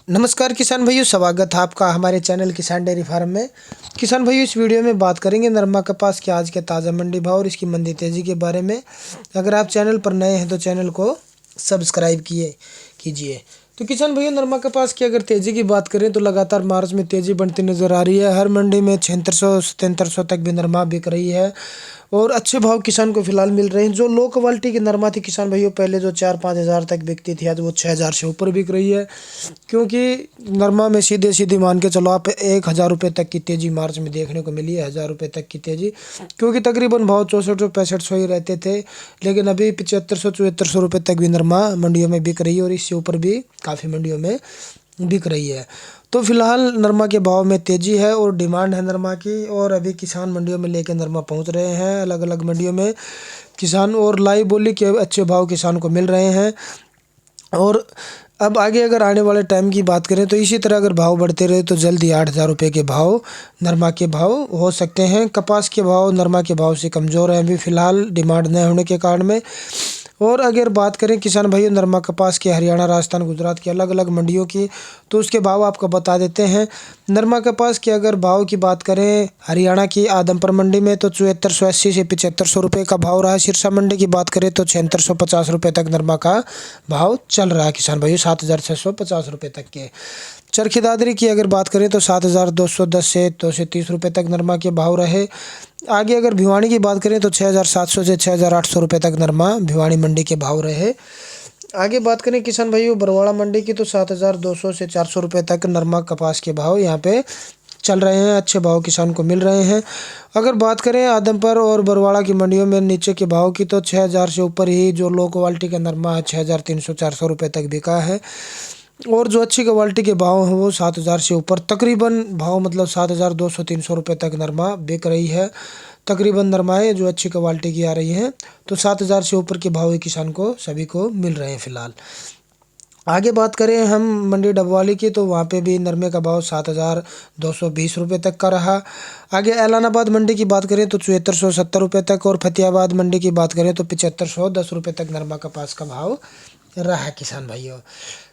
नमस्कार किसान भाइयों, स्वागत है आपका हमारे चैनल किसान डेयरी फार्म में। किसान भाइयों, इस वीडियो में बात करेंगे नरमा कपास के आज के ताज़ा मंडी भाव और इसकी मंदी तेज़ी के बारे में। अगर आप चैनल पर नए हैं तो चैनल को सब्सक्राइब कीजिए। तो किसान भाइयों, नरमा कपास की अगर तेज़ी की बात करें तो लगातार मार्च में तेज़ी बढ़ती नज़र आ रही है। हर मंडी में 7600-7700 तक भी नरमा बिक रही है और अच्छे भाव किसान को फिलहाल मिल रहे हैं। जो लो क्वालिटी की नरमा थी किसान भाइयों, पहले जो 4-5 हज़ार तक बिकती थी, आज वो 6 हज़ार से ऊपर बिक रही है। क्योंकि नरमा में सीधे मान के चलो आप 1,000 रुपये तक की तेज़ी मार्च में देखने को मिली है, 1,000 रुपये तक की तेज़ी। क्योंकि तकरीबन भाव 6400-6500 ही रहते थे, लेकिन अभी 7500-7400 रुपये तक भी नरमा मंडियों में बिक रही है और इससे ऊपर भी काफ़ी मंडियों में बिक रही है। तो फिलहाल नरमा के भाव में तेज़ी है और डिमांड है नरमा की, और अभी किसान मंडियों में लेकर नरमा पहुंच रहे हैं अलग अलग मंडियों में किसान, और लाइव बोली के अच्छे भाव किसान को मिल रहे हैं। और अब आगे अगर आने वाले टाइम की बात करें तो इसी तरह अगर भाव बढ़ते रहे तो जल्दी 8,000 रुपये के भाव नरमा के भाव हो सकते हैं। कपास के भाव नरमा के भाव से कमज़ोर हैं अभी फ़िलहाल, डिमांड न होने के कारण में। और अगर बात करें किसान भाइयों नरमा कपास के हरियाणा, राजस्थान, गुजरात की अलग अलग मंडियों की, तो उसके भाव आपको बता देते हैं। नरमा कपास के अगर भाव की बात करें हरियाणा की आदमपुर मंडी में तो 7480 से 7500 रुपये का भाव रहा है। सिरसा मंडी की बात करें तो 7650 रुपये तक नरमा का भाव चल रहा है किसान भाइयों, 7650 रुपये तक के। चरखी दादरी की अगर बात करें तो 7210 से 230 रुपये तक नरमा के भाव रहे। आगे अगर भिवानी की बात करें तो 6700 से 6800 रुपये तक नरमा भिवानी मंडी के भाव रहे। आगे बात करें किसान भाइयों बरवाड़ा मंडी की तो 7200 से 400 रुपये तक नरमा कपास के भाव यहाँ पे चल रहे हैं, अच्छे भाव किसान को मिल रहे हैं। अगर बात करें आदमपुर और बरवाड़ा की मंडियों में नीचे के भाव की तो 6000 से ऊपर ही जो लो क्वालिटी का नरमा है 6300-400 रुपये तक बिका है, और जो अच्छी क्वालिटी के भाव हैं वो 7000 से ऊपर तकरीबन भाव, मतलब 7200-300 रुपये तक नरमा बिक रही है। तकरीबन नरमाएँ जो अच्छी क्वालिटी की आ रही हैं तो 7000 से ऊपर के भाव ही किसान को सभी को मिल रहे हैं फ़िलहाल। आगे बात करें हम मंडी डबवाली की तो वहाँ पे भी नरमे का भाव 7220 रुपये तक का रहा। आगे ऐलानाबाद मंडी की बात करें तो 7470 रुपये तक, और फतेहाबाद मंडी की बात करें तो 7510 रुपये तक नरमा कपास का भाव रहा है किसान भाइयों।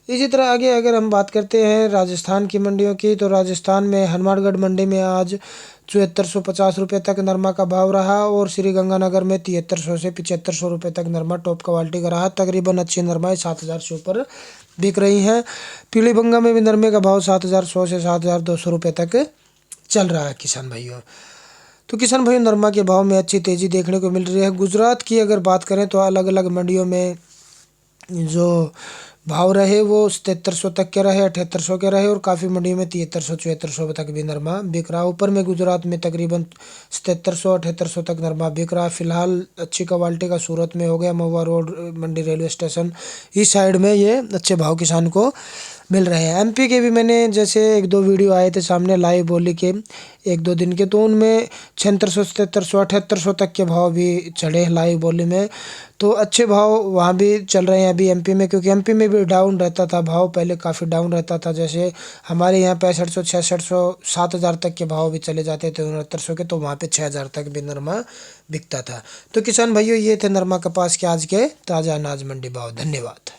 इसी तरह आगे अगर हम बात करते हैं राजस्थान की मंडियों की तो राजस्थान में हनुमानगढ़ मंडी में आज 7450 रुपये तक नरमा का भाव रहा, और श्री गंगानगर में 7300 से 7500 रुपये तक नरमा टॉप क्वालिटी का रहा। तकरीबन अच्छी नरमाएँ 7000 से ऊपर बिक रही हैं। पीलीभंगा में भी नरमे का भाव 7100 से 7200 रुपये तक चल रहा है किसान भाइयों। तो किसान भाइयों नरमा के भाव में अच्छी तेज़ी देखने को मिल रही है। गुजरात की अगर बात करें तो अलग अलग मंडियों में जो भाव रहे वो 7300 तक के रहे, 7800 के रहे, और काफ़ी मंडियों में 7300-7400 तक भी नरमा बिक रहा। ऊपर में गुजरात में तकरीबन 7700-7800 तक नरमा बिक रहा। फिलहाल अच्छी क्वालिटी का सूरत में हो गया, महुआ रोड मंडी रेलवे स्टेशन इस साइड में ये अच्छे भाव किसान को मिल रहे हैं। एमपी के भी मैंने जैसे 1-2 वीडियो आए थे सामने लाइव बोली के 1-2 दिन के, तो उनमें 7600, 7700, 7800 तक के भाव भी चढ़े लाइव बोली में। तो अच्छे भाव वहाँ भी चल रहे हैं अभी एमपी में, क्योंकि एमपी में भी डाउन रहता था भाव, पहले काफ़ी डाउन रहता था। जैसे हमारे यहाँ 6500, 6600, 7000 तक के भाव भी चले जाते थे 6900 के, तो वहाँ पे 6000 तक भी नरमा बिकता था। तो किसान भाइयों ये थे नरमा कपास के आज के ताज़ा अनाज मंडी भाव। धन्यवाद।